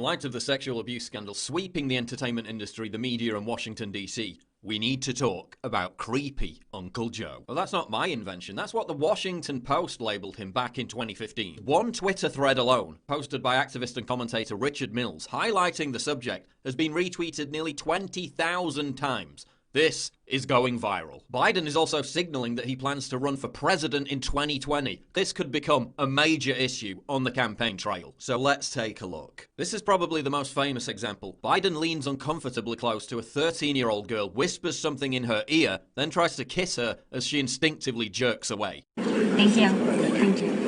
In light of the sexual abuse scandal sweeping the entertainment industry, the media, and Washington, D.C., we need to talk about creepy Uncle Joe. Well, that's not my invention. That's what the Washington Post labeled him back in 2015. One Twitter thread alone, posted by activist and commentator Richard Mills, highlighting the subject, has been retweeted nearly 20,000 times. This is going viral. Biden is also signaling that he plans to run for president in 2020. This could become a major issue on the campaign trail. So let's take a look. This is probably the most famous example. Biden leans uncomfortably close to a 13-year-old girl, whispers something in her ear, then tries to kiss her as she instinctively jerks away. Thank you. Thank you.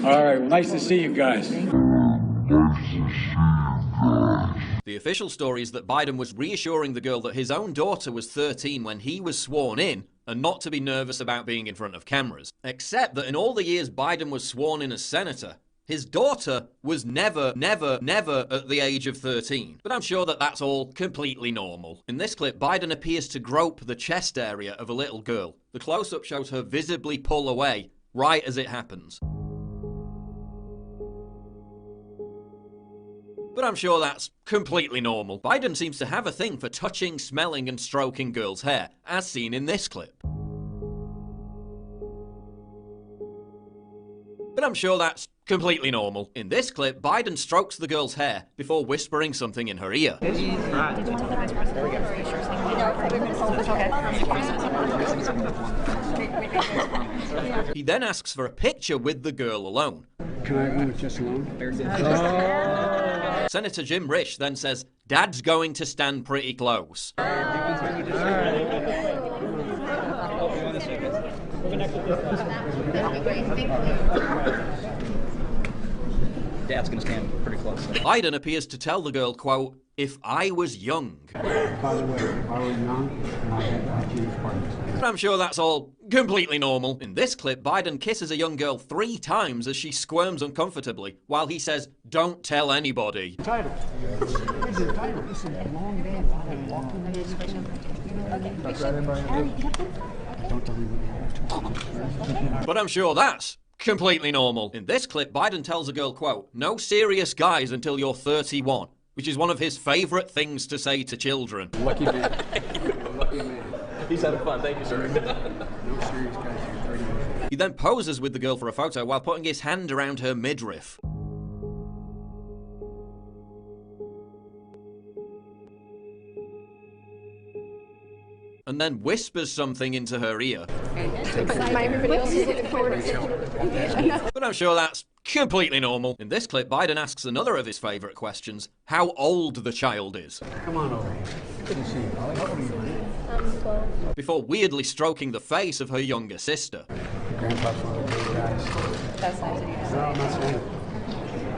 All right, well, nice to see you guys. The official story is that Biden was reassuring the girl that his own daughter was 13 when he was sworn in, and not to be nervous about being in front of cameras. Except that in all the years Biden was sworn in as senator, his daughter was never at the age of 13. But I'm sure that that's all completely normal. In this clip, Biden appears to grope the chest area of a little girl. The close-up shows her visibly pull away right as it happens. But I'm sure that's completely normal. Biden seems to have a thing for touching, smelling, and stroking girls' hair, as seen in this clip. But I'm sure that's completely normal. In this clip, Biden strokes the girl's hair before whispering something in her ear. He then asks for a picture with the girl alone. Can I move just alone? Senator Jim Risch then says, "Dad's going to stand pretty close." Dad's gonna stand pretty close. Biden appears to tell the girl, quote, "If I was young." By the way, if I was young, and I had James partners. But I'm sure that's all completely normal. In this clip, Biden kisses a young girl 3 times as she squirms uncomfortably, while he says, "Don't tell anybody." Title. It's a title. It's a long day. I'm walking in this special. Don't tell anybody. But I'm sure that's completely normal. In this clip, Biden tells a girl, quote, "No serious guys until you're 31, which is one of his favorite things to say to children. Lucky man. Lucky man. He's having fun, thank you, sir. No serious guys here, 31. He then poses with the girl for a photo while putting his hand around her midriff. And then whispers something into her ear. But I'm sure that's completely normal. In this clip, Biden asks another of his favorite questions, how old the child is. Come on over here. Good to see you. How old are you? I'm 12. Before weirdly stroking the face of her younger sister. Grandpa's one of the big guys. That's nice of you. No, I'm not saying it.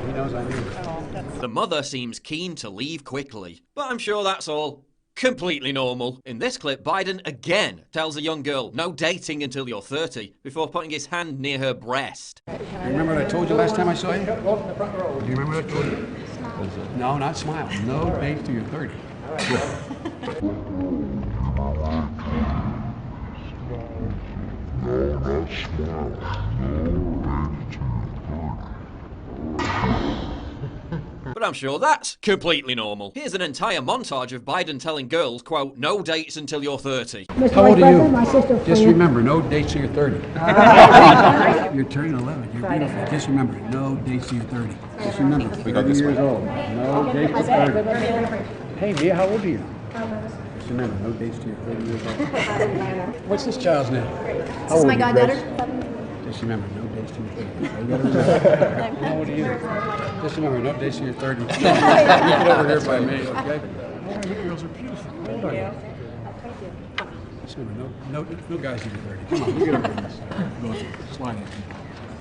He knows I knew. The mother seems keen to leave quickly. But I'm sure that's all completely normal. In this clip, Biden again tells a young girl, no dating until you're 30, before putting his hand near her breast. You remember what I told you last time I saw you? Do you remember what I told you? No, not smile. No date till you're 30. But I'm sure that's completely normal. Here's an entire montage of Biden telling girls, quote, no dates until you're 30. How old are you? Just remember, no dates till you're 30. You're turning 11. You're beautiful. Just remember, no dates till you're 30. Just remember, 30 years old. No dates till 30. Hey, Mia, how old are you? Just remember, no dates till you're 30 years old. What's this child's name? This is my goddaughter. Just remember, no dates till you're 30. How old are you? Just remember, no dates till you're 30. You get over here by me, okay? Oh, you girls are beautiful. How old are you? Just remember, no guys till you're 30. Come on, you get over here. Go slide it.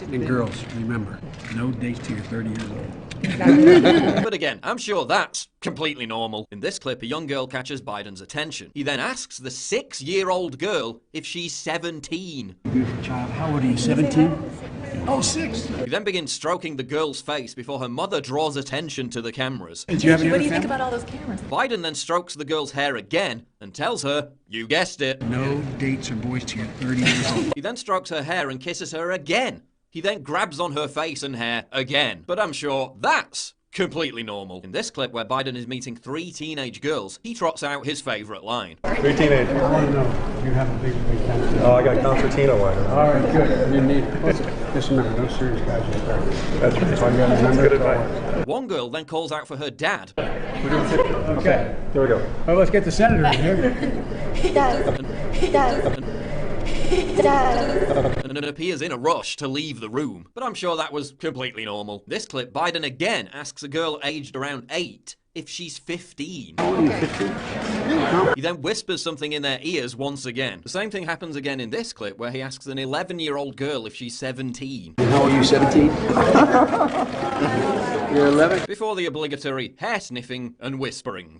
And girls, remember, no dates till you're 30 years old. But again, I'm sure that's completely normal. In this clip, a young girl catches Biden's attention. He then asks the 6-year-old girl if she's 17. Beautiful child, how old are you, 17? Oh, 6. He then begins stroking the girl's face before her mother draws attention to the cameras. Did you have any What other do you think family? about all those cameras? Biden then strokes the girl's hair again and tells her, you guessed it. No dates or boys till you're 30 years old. He then strokes her hair and kisses her again. He then grabs on her face and hair again. But I'm sure that's completely normal. In this clip where Biden is meeting 3 teenage girls, he trots out his favourite line. 3 teenagers. I want to know if you have a big family. Oh, I got concertina wine. All right, good. You need, just remember, no serious guys in the car. That's right. That's all you got to remember. Good advice. One girl then calls out for her dad. Okay. Here we go. Well, let's get the senator in here. And appears in a rush to leave the room. But I'm sure that was completely normal. This clip, Biden again asks a girl aged around 8 if she's 15. He then whispers something in their ears once again. The same thing happens again in this clip where he asks an 11-year-old girl if she's 17. How old are you, 17? You're 11? Before the obligatory hair sniffing and whispering.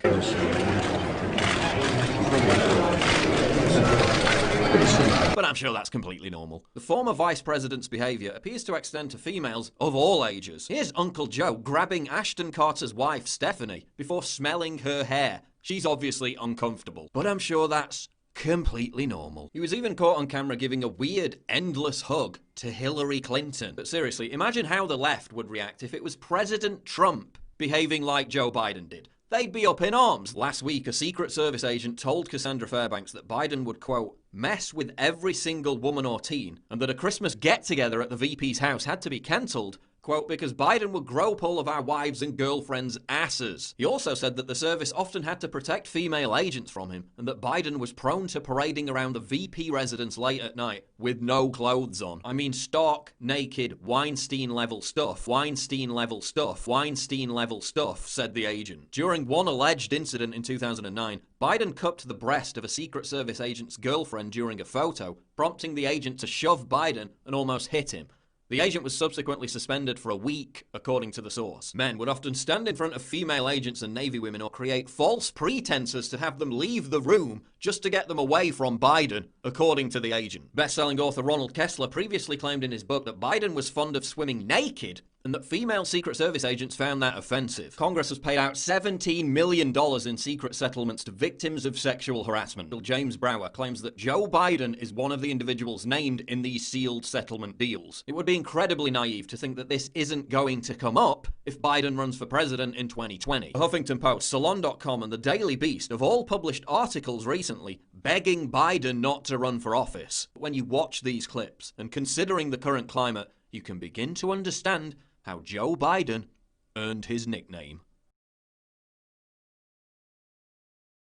But I'm sure that's completely normal. The former vice president's behaviour appears to extend to females of all ages. Here's Uncle Joe grabbing Ashton Carter's wife, Stephanie, before smelling her hair. She's obviously uncomfortable. But I'm sure that's completely normal. He was even caught on camera giving a weird, endless hug to Hillary Clinton. But seriously, imagine how the left would react if it was President Trump behaving like Joe Biden did. They'd be up in arms. Last week, a Secret Service agent told Cassandra Fairbanks that Biden would, quote, mess with every single woman or teen, and that a Christmas get-together at the VP's house had to be cancelled, quote, because Biden would grope all of our wives' and girlfriends' asses. He also said that the service often had to protect female agents from him, and that Biden was prone to parading around the VP residence late at night with no clothes on. I mean, stark, naked, Weinstein-level stuff. Weinstein-level stuff. Weinstein-level stuff, said the agent. During one alleged incident in 2009, Biden cupped the breast of a Secret Service agent's girlfriend during a photo, prompting the agent to shove Biden and almost hit him. The agent was subsequently suspended for a week, according to the source. Men would often stand in front of female agents and Navy women or create false pretenses to have them leave the room just to get them away from Biden, according to the agent. Best-selling author Ronald Kessler previously claimed in his book that Biden was fond of swimming naked and that female Secret Service agents found that offensive. Congress has paid out $17 million in secret settlements to victims of sexual harassment. James Brower claims that Joe Biden is one of the individuals named in these sealed settlement deals. It would be incredibly naive to think that this isn't going to come up if Biden runs for president in 2020. The Huffington Post, Salon.com, and the Daily Beast have all published articles recently begging Biden not to run for office. When you watch these clips, and considering the current climate, you can begin to understand how Joe Biden earned his nickname.